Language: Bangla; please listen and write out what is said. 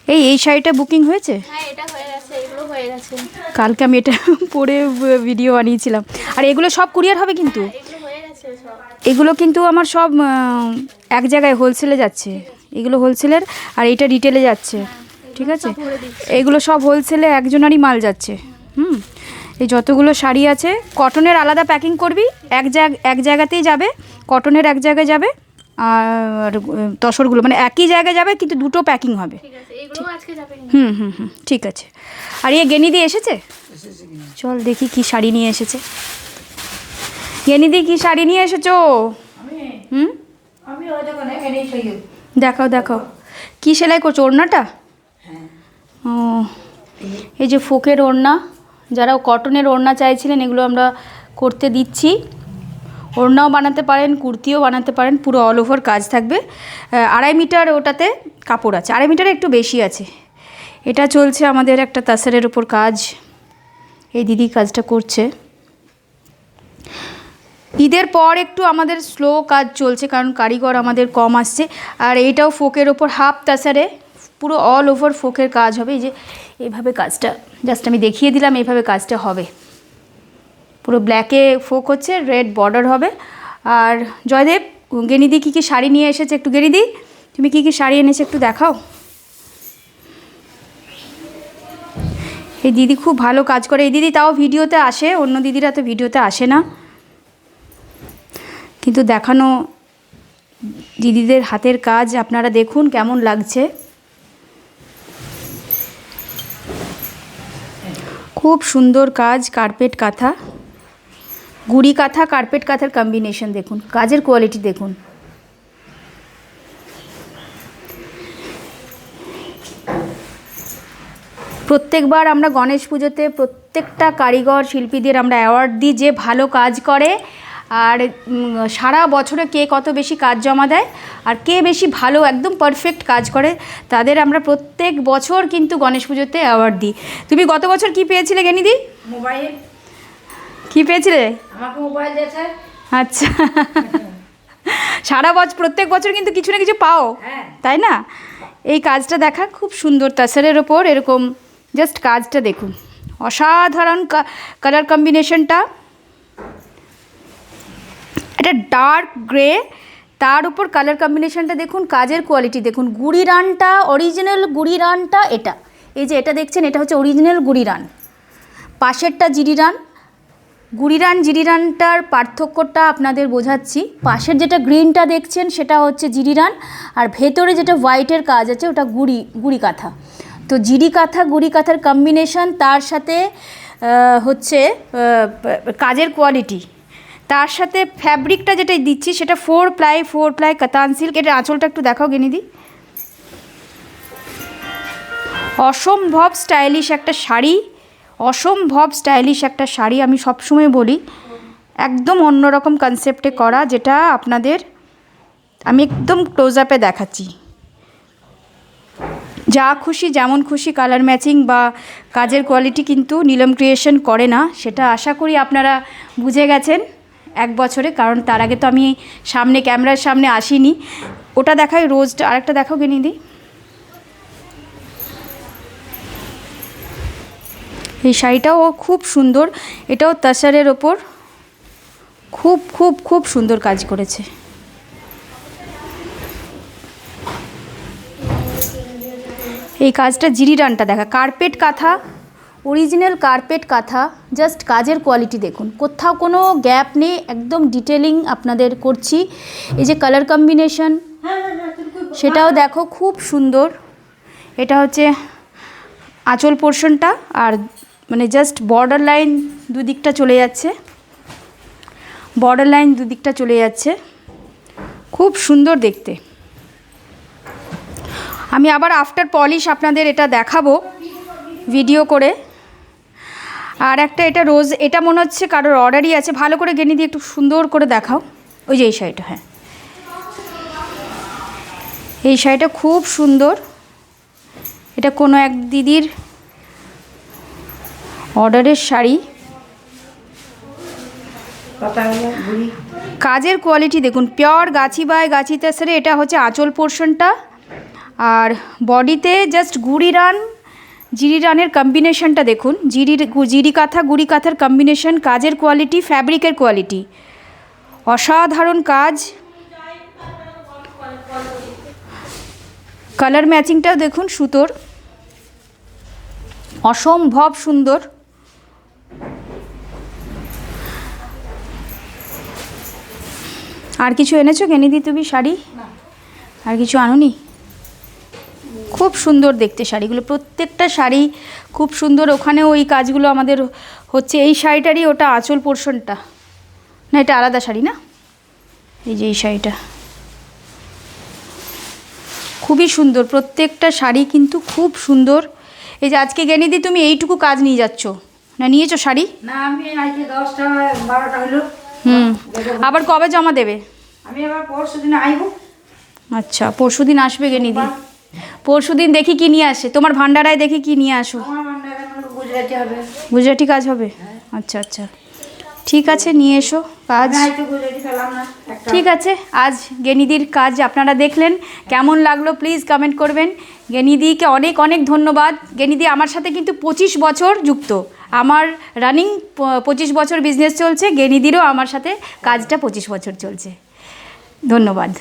এই শাড়িটা বুকিং হয়েছে? হ্যাঁ এটা হয়ে গেছে, এগুলো হয়ে গেছে। কালকে আমি এটা পরে ভিডিও বানিয়েছিলাম। আর এগুলো সব কুরিয়ার হবে কিন্তু? এগুলো হয়ে গেছে সব। এগুলো কিন্তু আমার সব এক জায়গায় হোলসেলে যাচ্ছে, এগুলো হোলসেলের, আর এইটা রিটেলে যাচ্ছে। ঠিক আছে, এগুলো সব হোলসেলে একজনারই মাল যাচ্ছে। এই যতগুলো শাড়ি আছে কটনের আলাদা প্যাকিং করবি, এক জায়গাতেই যাবে, কটনের এক জায়গায় যাবে, আর তসরগুলো মানে একই জায়গায় যাবে কিন্তু দুটো প্যাকিং হবে। ঠিক আছে। আর গেনিদি এসেছে? চল দেখি কি শাড়ি নিয়ে এসেছে। গেনিদি কি শাড়ি নিয়ে এসেছো? দেখাও দেখাও, কি সেলাই করছো? ওড়নাটা? ও, এই যে ফোকের ওড়না, যারা কটনের ওড়না চাইছিলেন এগুলো আমরা করতে দিচ্ছি। ওড়নাও বানাতে পারেন, কুর্তিও বানাতে পারেন, পুরো অল ওভার কাজ থাকবে। 2.5 মিটার ওটাতে কাপড় আছে, 2.5 মিটার একটু বেশি আছে। এটা চলছে আমাদের একটা তাসারের ওপর কাজ, এই দিদি কাজটা করছে। ঈদের পর একটু আমাদের স্লো কাজ চলছে, কারণ কারিগর আমাদের কম আসছে। আর এইটাও ফোকের ওপর হাফ তাসারে, পুরো অল ওভার ফোকের কাজ হবে। এই যে এইভাবে কাজটা জাস্ট আমি দেখিয়ে দিলাম, এইভাবে কাজটা হবে। পুরো ব্ল্যাকে ফোক হচ্ছে, রেড বর্ডার হবে। আর জয়দেব, গেনিদি কী কী শাড়ি নিয়ে এসেছে একটু, গেনিদি তুমি কী কী শাড়ি এনেছে একটু দেখাও। এই দিদি খুব ভালো কাজ করে, এই দিদি তাও ভিডিওতে আসে, অন্য দিদিরা তো ভিডিওতে আসে না, কিন্তু দেখানো দিদিদের হাতের কাজ আপনারা দেখুন কেমন লাগছে। খুব সুন্দর কাজ, কার্পেট কাঁথা, গুড়ি কাঁথা, কার্পেট কাঁথার কম্বিনেশন দেখুন, কাজের কোয়ালিটি দেখুন। প্রত্যেকবার আমরা গণেশ পুজোতে প্রত্যেকটা কারিগর শিল্পীদের আমরা অ্যাওয়ার্ড দিই যে ভালো কাজ করে, আর সারা বছরে কে কত বেশি কাজ জমা দেয় আর কে বেশি ভালো একদম পারফেক্ট কাজ করে, তাদের আমরা প্রত্যেক বছর কিন্তু গণেশ পুজোতে অ্যাওয়ার্ড দিই। তুমি গত বছর কি পেয়েছিলে গেনিদি? মোবাইল। কি পেয়েছিলে? আমাকে মোবাইল দিয়েছে। আচ্ছা, সারা বছর প্রত্যেক বছর কিন্তু কিছু না কিছু পাও, তাই না? এই কাজটা দেখা খুব সুন্দর, তাসারের ওপর এরকম জাস্ট কাজটা দেখুন, অসাধারণ কালার কম্বিনেশনটা। এটা ডার্ক গ্রে, তার উপর কালার কম্বিনেশনটা দেখুন, কাজের কোয়ালিটি দেখুন। গুড়ি রানটা, অরিজিনাল গুড়ি রানটা এটা, এই যে এটা দেখছেন এটা হচ্ছে অরিজিনাল গুড়ি রান, পাশেরটা জিরি রান। গুড়ি রান জিরি রানটার পার্থক্যটা আপনাদের বোঝাচ্ছি। পাশের যেটা গ্রিনটা দেখছেন সেটা হচ্ছে জিরি রান, আর ভেতরে যেটা হোয়াইটের কাজ আছে ওটা গুড়ি কাঁথা। তো জিরি কাঁথা গুড়ি কাঁথার কম্বিনেশন, তার সাথে হচ্ছে কাজের কোয়ালিটি, তার সাথে ফ্যাব্রিকটা যেটা দিচ্ছি সেটা 4 প্লাই কাতান সিল্ক। এটা আঁচলটা একটু দেখাও গেনিদি। অসম্ভব স্টাইলিশ একটা শাড়ি, অসম্ভব স্টাইলিশ একটা শাড়ি। আমি সবসময় বলি একদম অন্যরকম কনসেপ্টে করা, যেটা আপনাদের আমি একদম ক্লোজ আপে দেখাচ্ছি। যা খুশি যেমন খুশি কালার ম্যাচিং বা কাজের কোয়ালিটি কিন্তু নীলম ক্রিয়েশন করে না, সেটা আশা করি আপনারা বুঝে গেছেন 1 বছরে, কারণ তার আগে তো আমি সামনে ক্যামেরার সামনে আসিনি। ওটা দেখাই, রোজটা আরেকটা দেখাও গেনিদি। এই শাড়িটাও খুব সুন্দর, এটাও তাসারের ওপর খুব খুব খুব সুন্দর কাজ করেছে। এই কাজটা জিরি রানটা দেখা, কার্পেট কাঁথা, অরিজিনাল কার্পেট কাঁথা, জাস্ট কাজের কোয়ালিটি দেখুন, কোথাও কোনো গ্যাপ নেই, একদম ডিটেলিং আপনাদের করছি। এই যে কালার কম্বিনেশন সেটাও দেখো খুব সুন্দর। এটা হচ্ছে আঁচল পোর্শনটা, আর মানে জাস্ট বর্ডার লাইন দুদিকটা চলে যাচ্ছে, বর্ডার লাইন দুদিকটা চলে যাচ্ছে, খুব সুন্দর দেখতে। আমি আবার আফটার পলিশ আপনাদের এটা দেখাবো ভিডিও করে। আর একটা এটা রোজ, এটা মনে হচ্ছে কারোর অর্ডারই আছে, ভালো করে গেনি দিয়ে একটু সুন্দর করে দেখাও। ওই যে এই শাড়িটা, হ্যাঁ এই শাড়িটা খুব সুন্দর, এটা কোনো এক দিদির অর্ডারের শাড়ি। কাজের কোয়ালিটি দেখুন, পিওর গাছি বাই গাছি তাসারে। এটা হচ্ছে আঁচল পোর্শনটা, আর বডিতে জাস্ট গুড়ি রান জিরি রানের কম্বিনেশনটা দেখুন, জিরি কাঁথা গুড়ি কাঁথার কম্বিনেশন, কাজের কোয়ালিটি, ফ্যাব্রিকের কোয়ালিটি, অসাধারণ কাজ। কালার ম্যাচিংটাও দেখুন সুতোর, অসম্ভব সুন্দর। আর কিছু এনেছো গেনিদি তুমি শাড়ি? আর কিছু আনোনি? খুব সুন্দর দেখতে শাড়িগুলো, প্রত্যেকটা শাড়ি খুব সুন্দর। ওখানেও ওই কাজগুলো আমাদের হচ্ছে। এই শাড়িটারই ওটা আঁচল পোর্শনটা, না এটা আলাদা শাড়ি না? এই যে এই শাড়িটা খুবই সুন্দর, প্রত্যেকটা শাড়ি কিন্তু খুব সুন্দর। এই যে আজকে গেনিদি তুমি এইটুকু কাজ নিয়ে যাচ্ছ না, নিয়েছো শাড়ি? না, আমি আজকে 10টা 12টা হলো। আবার কবে জমা দেবে? আমি আবার পরশু দিন আইব। আচ্ছা, পরশুদিন আসবে গেনিদি। পরশুদিন দেখি কি নিয়ে আসে, তোমার ভান্ডারায় দেখি কি নিয়ে আসো। আমার ভান্ডারে আমার গুজরাটি হবে। গুজরাটি কাজ হবে? আচ্ছা আচ্ছা, ঠিক আছে, নিয়ে এসো কাজ। আমি আজকে গুজরাটি পেলাম না একটা। ঠিক আছে, আজ গেনিদির কাজ আপনারা দেখলেন, কেমন লাগলো প্লিজ কমেন্ট করবেন। গেনিদিকে অনেক অনেক ধন্যবাদ। গেনিদি আমার সাথে কিন্তু 25 বছর যুক্ত, আমার রানিং 25 বছর বিজনেস চলছে, গেনিদিরও আমার সাথে কাজটা 25 বছর চলছে। ধন্যবাদ।